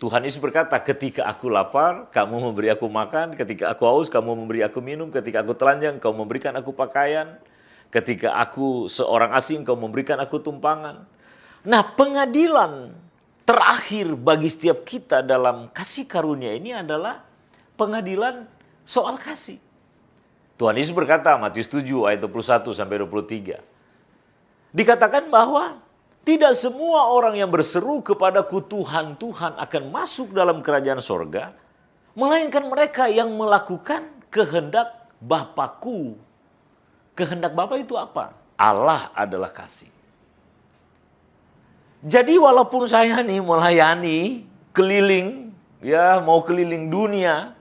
Tuhan Yesus berkata, ketika aku lapar, kamu memberi aku makan. Ketika aku haus, kamu memberi aku minum. Ketika aku telanjang, kau memberikan aku pakaian. Ketika aku seorang asing, kau memberikan aku tumpangan. Nah, pengadilan terakhir bagi setiap kita dalam kasih karunia ini adalah pengadilan soal kasih. Tuhan Yesus berkata, Matius 7 ayat 21 sampai 23. Dikatakan bahwa tidak semua orang yang berseru kepadaku Tuhan, Tuhan akan masuk dalam kerajaan sorga, melainkan mereka yang melakukan kehendak Bapakku. Kehendak Bapa itu apa? Allah adalah kasih. Jadi walaupun saya nih melayani, keliling, ya mau keliling dunia,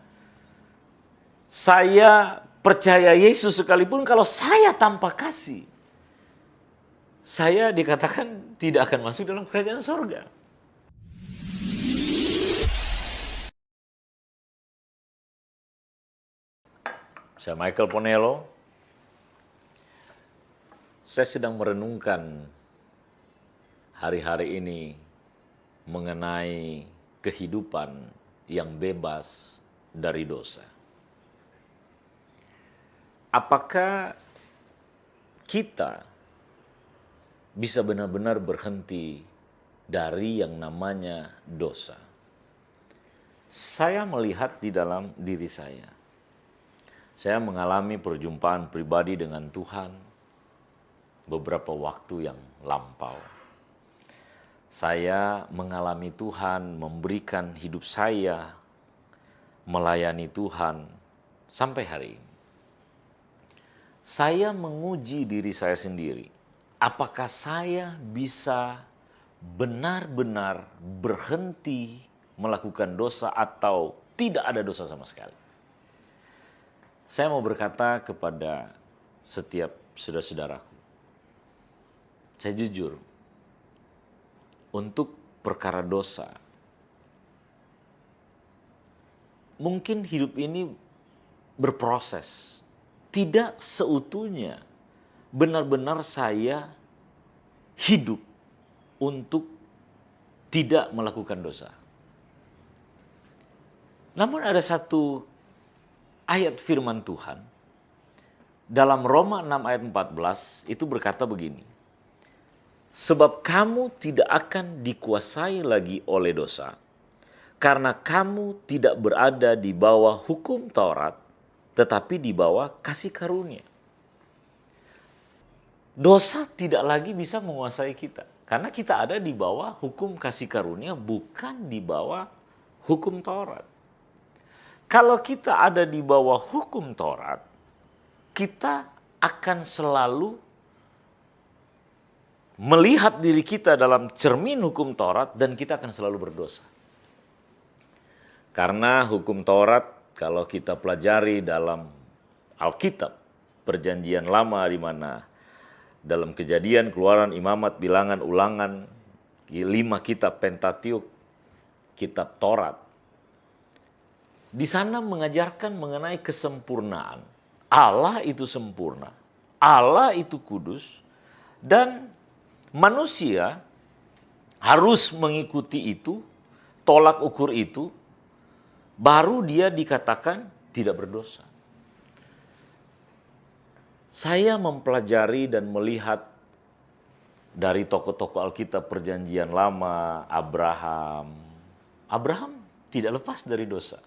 saya percaya Yesus sekalipun kalau saya tanpa kasih, saya dikatakan tidak akan masuk dalam kerajaan surga. Saya Michael Ponelo. Saya sedang merenungkan hari-hari ini mengenai kehidupan yang bebas dari dosa. Apakah kita bisa benar-benar berhenti dari yang namanya dosa? Saya melihat di dalam diri saya. Saya mengalami perjumpaan pribadi dengan Tuhan beberapa waktu yang lampau. Saya mengalami Tuhan memberikan hidup saya melayani Tuhan sampai hari ini. Saya menguji diri saya sendiri. Apakah saya bisa benar-benar berhenti melakukan dosa atau tidak ada dosa sama sekali? Saya mau berkata kepada setiap saudara-saudaraku, saya jujur, untuk perkara dosa, mungkin hidup ini berproses, tidak seutuhnya benar-benar saya hidup untuk tidak melakukan dosa. Namun ada satu ayat firman Tuhan dalam Roma 6 ayat 14 itu berkata begini. Sebab kamu tidak akan dikuasai lagi oleh dosa, karena kamu tidak berada di bawah hukum Taurat, tetapi di bawah kasih karunia. Dosa tidak lagi bisa menguasai kita. Karena kita ada di bawah hukum kasih karunia, bukan di bawah hukum Taurat. Kalau kita ada di bawah hukum Taurat, kita akan selalu melihat diri kita dalam cermin hukum Taurat dan kita akan selalu berdosa. Karena hukum Taurat, kalau kita pelajari dalam Alkitab, Perjanjian Lama di mana dalam Kejadian, Keluaran, Imamat, Bilangan, Ulangan, 5 kitab Pentatiuk, kitab Taurat. Di sana mengajarkan mengenai kesempurnaan. Allah itu sempurna, Allah itu kudus, dan manusia harus mengikuti itu, tolak ukur itu, baru dia dikatakan tidak berdosa. Saya mempelajari dan melihat dari tokoh-tokoh Alkitab Perjanjian Lama, Abraham. Abraham tidak lepas dari dosa.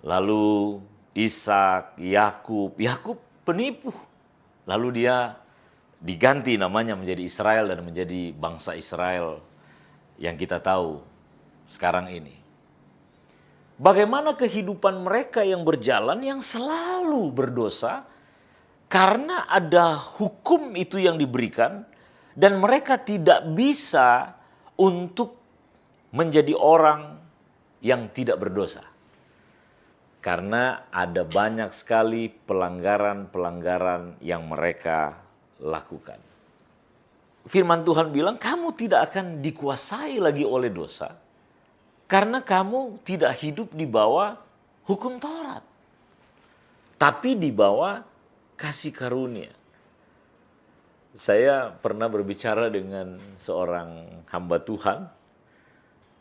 Lalu Ishak, Yakub penipu. Lalu dia diganti namanya menjadi Israel dan menjadi bangsa Israel yang kita tahu sekarang ini. Bagaimana kehidupan mereka yang berjalan yang selalu berdosa, karena ada hukum itu yang diberikan dan mereka tidak bisa untuk menjadi orang yang tidak berdosa. Karena ada banyak sekali pelanggaran-pelanggaran yang mereka lakukan. Firman Tuhan bilang, kamu tidak akan dikuasai lagi oleh dosa karena kamu tidak hidup di bawah hukum Taurat, tapi di bawah kasih karunia. Saya pernah berbicara dengan seorang hamba Tuhan.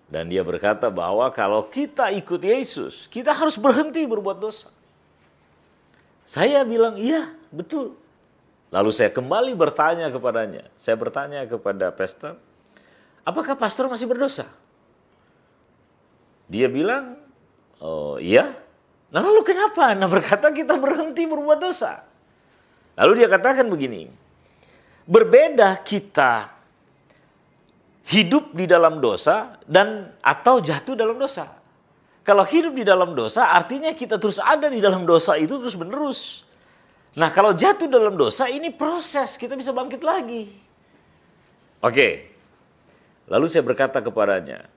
Dan dia berkata bahwa kalau kita ikut Yesus, kita harus berhenti berbuat dosa. Saya bilang, iya, betul. Lalu saya kembali bertanya kepadanya. Saya bertanya kepada pastor, apakah pastor masih berdosa? Dia bilang, oh iya. Nah lalu kenapa? Nah berkata kita berhenti berbuat dosa. Lalu dia katakan begini, berbeda kita hidup di dalam dosa dan atau jatuh dalam dosa. Kalau hidup di dalam dosa artinya kita terus ada di dalam dosa itu terus menerus. Nah kalau jatuh dalam dosa ini proses, kita bisa bangkit lagi. Oke, lalu saya berkata kepadanya,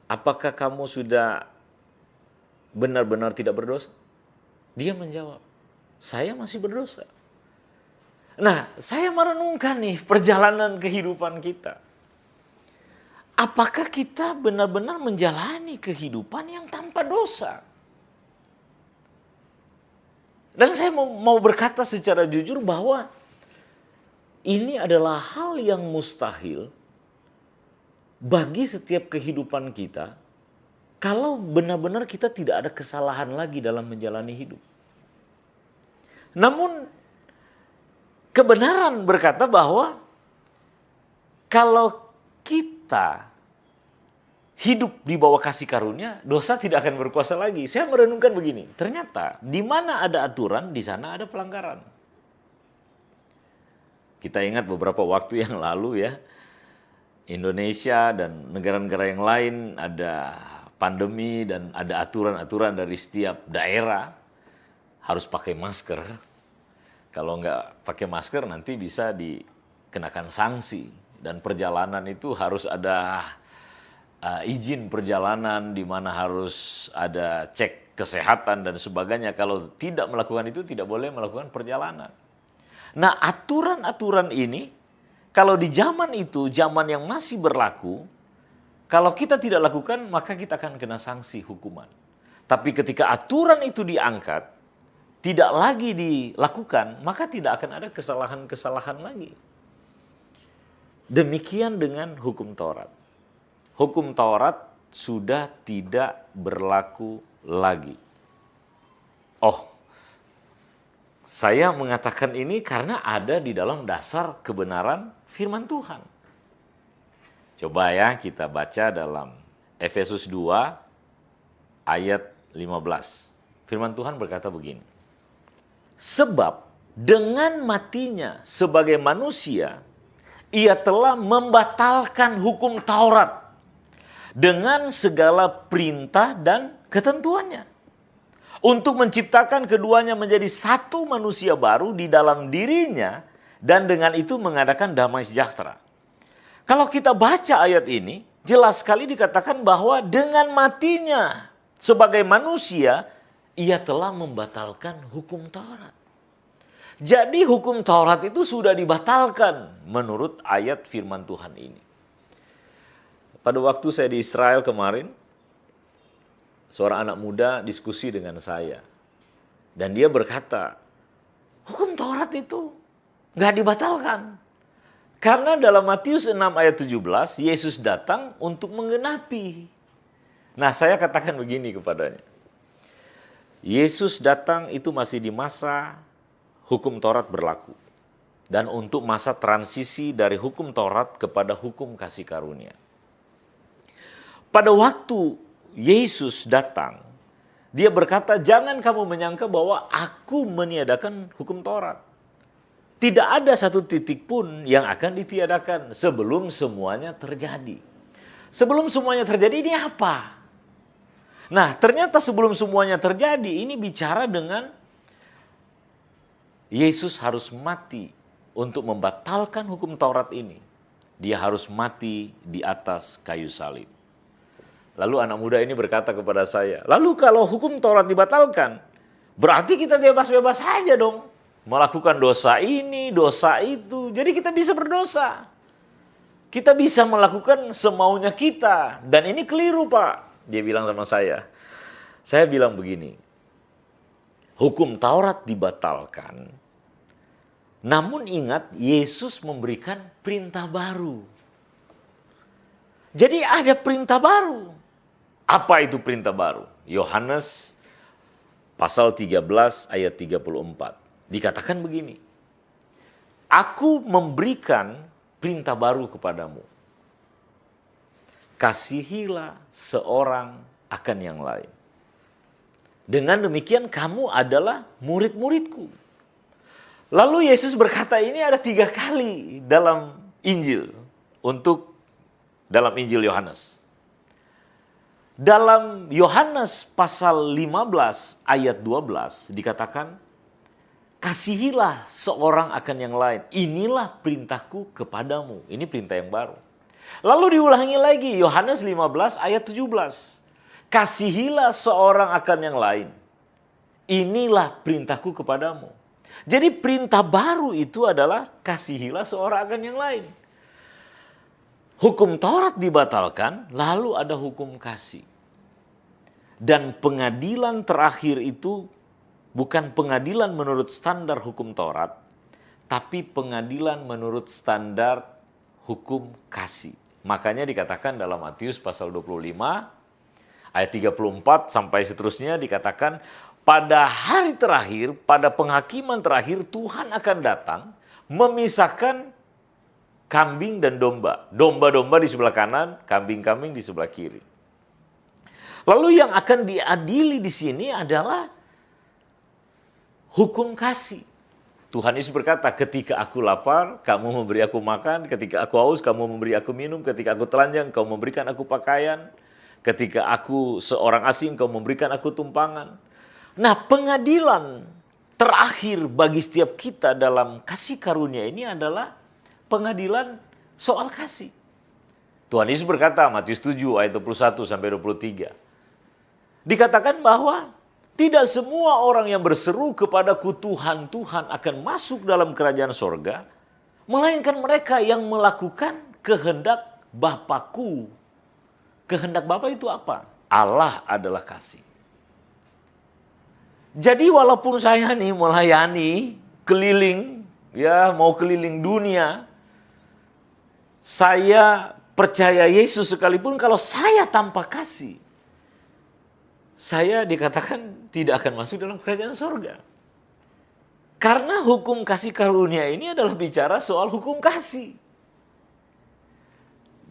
apakah kamu sudah benar-benar tidak berdosa? Dia menjawab, saya masih berdosa. Nah, saya merenungkan nih perjalanan kehidupan kita. Apakah kita benar-benar menjalani kehidupan yang tanpa dosa? Dan saya mau berkata secara jujur bahwa ini adalah hal yang mustahil bagi setiap kehidupan kita kalau benar-benar kita tidak ada kesalahan lagi dalam menjalani hidup. Namun, kebenaran berkata bahwa kalau kita hidup di bawah kasih karunia, dosa tidak akan berkuasa lagi. Saya merenungkan begini, ternyata di mana ada aturan, di sana ada pelanggaran. Kita ingat beberapa waktu yang lalu ya, Indonesia dan negara-negara yang lain ada pandemi dan ada aturan-aturan dari setiap daerah harus pakai masker. Kalau nggak pakai masker nanti bisa dikenakan sanksi. Dan perjalanan itu harus ada izin perjalanan di mana harus ada cek kesehatan dan sebagainya. Kalau tidak melakukan itu tidak boleh melakukan perjalanan. Nah aturan-aturan ini kalau di zaman itu, zaman yang masih berlaku, kalau kita tidak lakukan, maka kita akan kena sanksi hukuman. Tapi ketika aturan itu diangkat, tidak lagi dilakukan, maka tidak akan ada kesalahan-kesalahan lagi. Demikian dengan hukum Taurat. Hukum Taurat sudah tidak berlaku lagi. Oh, saya mengatakan ini karena ada di dalam dasar kebenaran firman Tuhan. Coba ya kita baca dalam Efesus 2 ayat 15. Firman Tuhan berkata begini. Sebab dengan matinya sebagai manusia, ia telah membatalkan hukum Taurat dengan segala perintah dan ketentuannya. Untuk menciptakan keduanya menjadi satu manusia baru di dalam dirinya dan dengan itu mengadakan damai sejahtera. Kalau kita baca ayat ini, jelas sekali dikatakan bahwa dengan matinya sebagai manusia, ia telah membatalkan hukum Taurat. Jadi hukum Taurat itu sudah dibatalkan menurut ayat firman Tuhan ini. Pada waktu saya di Israel kemarin, seorang anak muda diskusi dengan saya. Dan dia berkata, hukum Taurat itu nggak dibatalkan. Karena dalam Matius 6 ayat 17, Yesus datang untuk menggenapi. Nah, saya katakan begini kepadanya. Yesus datang itu masih di masa hukum Taurat berlaku. Dan untuk masa transisi dari hukum Taurat kepada hukum kasih karunia. Pada waktu Yesus datang, dia berkata, jangan kamu menyangka bahwa aku meniadakan hukum Taurat. Tidak ada satu titik pun yang akan ditiadakan sebelum semuanya terjadi. Sebelum semuanya terjadi ini apa? Nah, ternyata sebelum semuanya terjadi ini bicara dengan Yesus harus mati untuk membatalkan hukum Taurat ini. Dia harus mati di atas kayu salib. Lalu anak muda ini berkata kepada saya, lalu kalau hukum Taurat dibatalkan, berarti kita bebas-bebas saja dong. Melakukan dosa ini, dosa itu. Jadi kita bisa berdosa. Kita bisa melakukan semaunya kita. Dan ini keliru, Pak. Dia bilang sama saya. Saya bilang begini. Hukum Taurat dibatalkan. Namun ingat, Yesus memberikan perintah baru. Jadi ada perintah baru. Apa itu perintah baru? Yohanes pasal 13 ayat 34. Dikatakan begini. Aku memberikan perintah baru kepadamu. Kasihilah seorang akan yang lain. Dengan demikian kamu adalah murid-muridku. Lalu Yesus berkata ini ada 3 kali dalam Injil. Dalam Injil Yohanes. Dalam Yohanes pasal 15 ayat 12 dikatakan, kasihilah seorang akan yang lain. Inilah perintahku kepadamu. Ini perintah yang baru. Lalu diulangi lagi Yohanes 15 ayat 17. Kasihilah seorang akan yang lain. Inilah perintahku kepadamu. Jadi perintah baru itu adalah kasihilah seorang akan yang lain. Hukum Taurat dibatalkan, lalu ada hukum kasih. Dan pengadilan terakhir itu bukan pengadilan menurut standar hukum Taurat, tapi pengadilan menurut standar hukum kasih. Makanya dikatakan dalam Matius pasal 25, ayat 34 sampai seterusnya dikatakan, pada hari terakhir, pada penghakiman terakhir, Tuhan akan datang memisahkan kambing dan domba. Domba-domba di sebelah kanan, kambing-kambing di sebelah kiri. Lalu yang akan diadili di sini adalah hukum kasih. Tuhan Yesus berkata, ketika aku lapar, kamu memberi aku makan. Ketika aku haus, kamu memberi aku minum. Ketika aku telanjang, kau memberikan aku pakaian. Ketika aku seorang asing, kau memberikan aku tumpangan. Nah, pengadilan terakhir bagi setiap kita dalam kasih karunia ini adalah pengadilan soal kasih. Tuhan Yesus berkata, Matius 7 ayat 21 sampai 23. Dikatakan bahwa tidak semua orang yang berseru kepadaku Tuhan, Tuhan akan masuk dalam kerajaan sorga, melainkan mereka yang melakukan kehendak Bapakku. Kehendak Bapa itu apa? Allah adalah kasih. Jadi walaupun saya nih melayani, keliling, mau keliling dunia, saya percaya Yesus sekalipun kalau saya tanpa kasih, saya dikatakan tidak akan masuk dalam kerajaan surga. Karena hukum kasih karunia ini adalah bicara soal hukum kasih.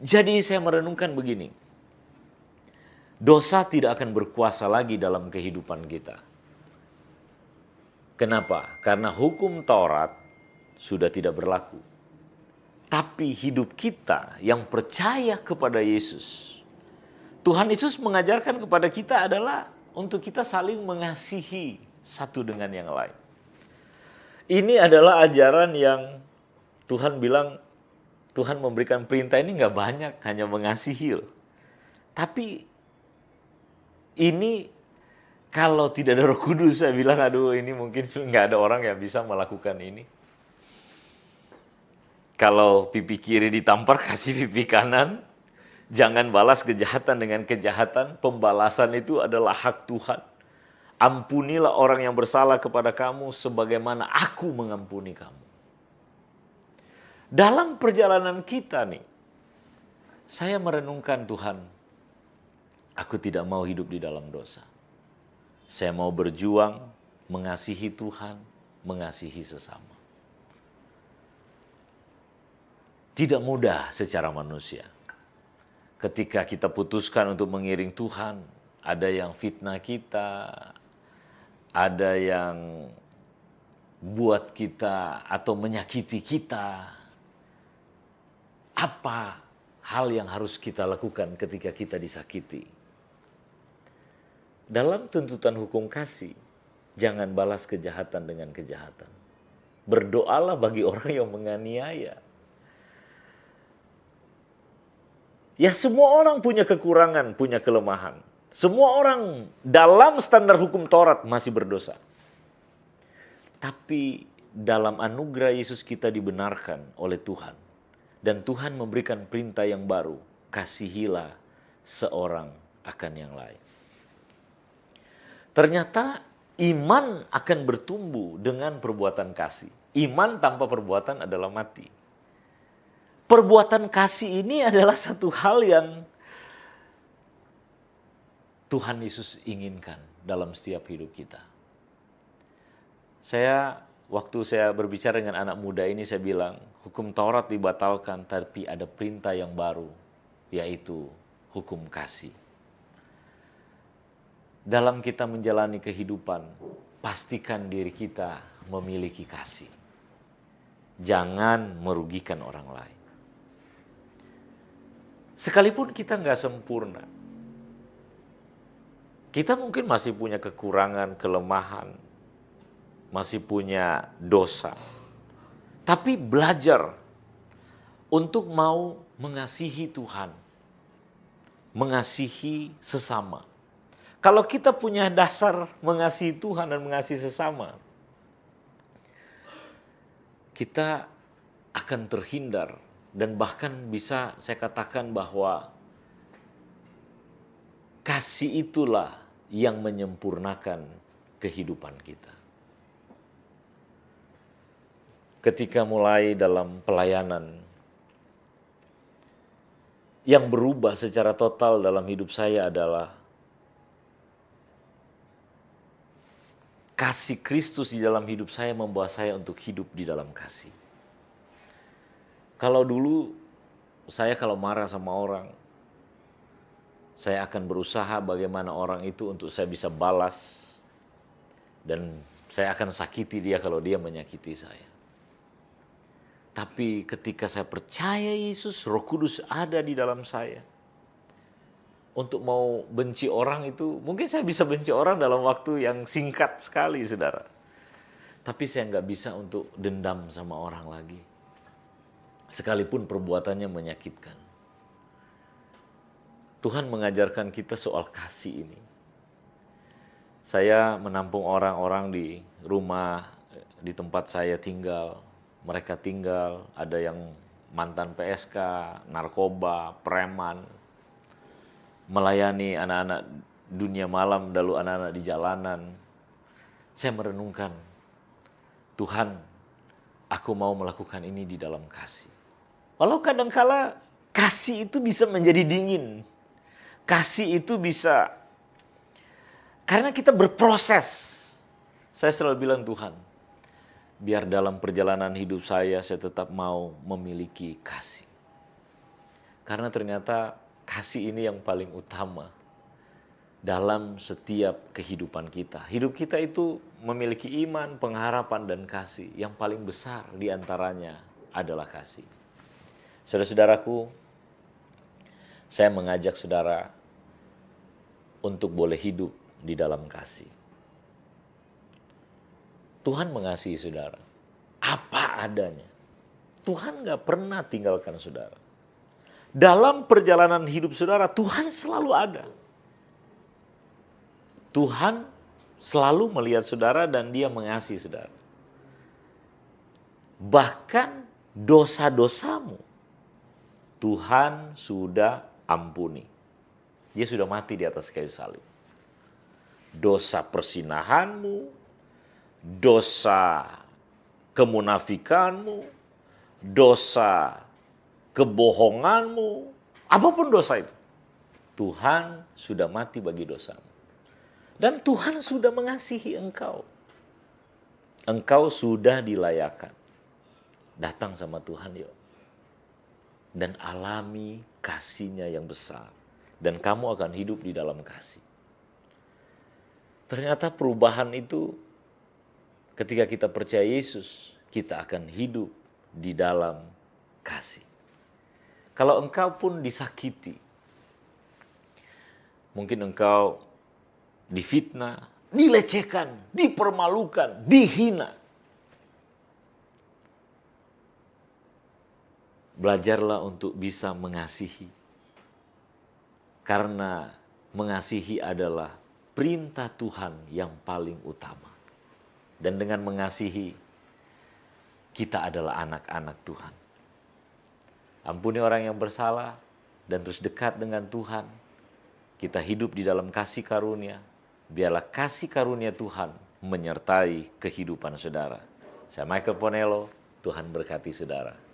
Jadi saya merenungkan begini. Dosa tidak akan berkuasa lagi dalam kehidupan kita. Kenapa? Karena hukum Taurat sudah tidak berlaku. Tapi hidup kita yang percaya kepada Yesus, Tuhan Yesus mengajarkan kepada kita adalah untuk kita saling mengasihi satu dengan yang lain. Ini adalah ajaran yang Tuhan bilang, Tuhan memberikan perintah ini nggak banyak, hanya mengasihi. Tapi ini kalau tidak ada Roh Kudus, saya bilang, aduh ini mungkin nggak ada orang yang bisa melakukan ini. Kalau pipi kiri ditampar, kasih pipi kanan. Jangan balas kejahatan dengan kejahatan. Pembalasan itu adalah hak Tuhan. Ampunilah orang yang bersalah kepada kamu sebagaimana aku mengampuni kamu. Dalam perjalanan kita nih, saya merenungkan Tuhan, aku tidak mau hidup di dalam dosa. Saya mau berjuang, mengasihi Tuhan, mengasihi sesama. Tidak mudah secara manusia. Ketika kita putuskan untuk mengiring Tuhan, ada yang fitnah kita, ada yang buat kita atau menyakiti kita. Apa hal yang harus kita lakukan ketika kita disakiti? Dalam tuntutan hukum kasih, jangan balas kejahatan dengan kejahatan. Berdoalah bagi orang yang menganiaya. Ya, semua orang punya kekurangan, punya kelemahan. Semua orang dalam standar hukum Taurat masih berdosa. Tapi dalam anugerah Yesus kita dibenarkan oleh Tuhan. Dan Tuhan memberikan perintah yang baru. Kasihilah seorang akan yang lain. Ternyata iman akan bertumbuh dengan perbuatan kasih. Iman tanpa perbuatan adalah mati. perbuatan kasih ini adalah satu hal yang Tuhan Yesus inginkan dalam setiap hidup kita. Waktu saya berbicara dengan anak muda ini, saya bilang, hukum Taurat dibatalkan, tapi ada perintah yang baru, yaitu hukum kasih. Dalam kita menjalani kehidupan, pastikan diri kita memiliki kasih. Jangan merugikan orang lain. Sekalipun kita nggak sempurna, kita mungkin masih punya kekurangan, kelemahan, masih punya dosa. Tapi belajar untuk mau mengasihi Tuhan, mengasihi sesama. Kalau kita punya dasar mengasihi Tuhan dan mengasihi sesama, kita akan terhindar dan bahkan bisa saya katakan bahwa kasih itulah yang menyempurnakan kehidupan kita. Ketika mulai dalam pelayanan, yang berubah secara total dalam hidup saya adalah kasih Kristus di dalam hidup saya membawa saya untuk hidup di dalam kasih. Kalau dulu saya kalau marah sama orang, saya akan berusaha bagaimana orang itu untuk saya bisa balas. Dan saya akan sakiti dia kalau dia menyakiti saya. Tapi ketika saya percaya Yesus, Roh Kudus ada di dalam saya. Untuk mau benci orang itu, mungkin saya bisa benci orang dalam waktu yang singkat sekali, saudara. Tapi saya nggak bisa untuk dendam sama orang lagi. Sekalipun perbuatannya menyakitkan. Tuhan mengajarkan kita soal kasih ini. Saya menampung orang-orang di rumah, di tempat saya tinggal. Mereka tinggal, ada yang mantan PSK, narkoba, preman. Melayani anak-anak dunia malam, lalu anak-anak di jalanan. Saya merenungkan, Tuhan, aku mau melakukan ini di dalam kasih. Walau kadangkala kasih itu bisa menjadi dingin. Kasih itu bisa, karena kita berproses. Saya selalu bilang, Tuhan, biar dalam perjalanan hidup saya tetap mau memiliki kasih. Karena ternyata kasih ini yang paling utama dalam setiap kehidupan kita. Hidup kita itu memiliki iman, pengharapan, dan kasih. Yang paling besar diantaranya adalah kasih. Saudara-saudaraku, saya mengajak saudara untuk boleh hidup di dalam kasih. Tuhan mengasihi saudara apa adanya. Tuhan gak pernah tinggalkan saudara. Dalam perjalanan hidup saudara, Tuhan selalu ada. Tuhan selalu melihat saudara dan Dia mengasihi saudara. Bahkan dosa-dosamu Tuhan sudah ampuni. Dia sudah mati di atas kayu salib. Dosa persinahanmu, dosa kemunafikanmu, dosa kebohonganmu, apapun dosa itu, Tuhan sudah mati bagi dosamu. Dan Tuhan sudah mengasihi engkau. Engkau sudah dilayakan. Datang sama Tuhan yuk. Dan alami kasih-Nya yang besar. Dan kamu akan hidup di dalam kasih. Ternyata perubahan itu ketika kita percaya Yesus, kita akan hidup di dalam kasih. Kalau engkau pun disakiti, mungkin engkau difitnah, dilecehkan, dipermalukan, dihina. Belajarlah untuk bisa mengasihi. Karena mengasihi adalah perintah Tuhan yang paling utama. Dan dengan mengasihi, kita adalah anak-anak Tuhan. Ampuni orang yang bersalah dan terus dekat dengan Tuhan. Kita hidup di dalam kasih karunia. Biarlah kasih karunia Tuhan menyertai kehidupan saudara. Saya Michael Ponelo, Tuhan berkati saudara.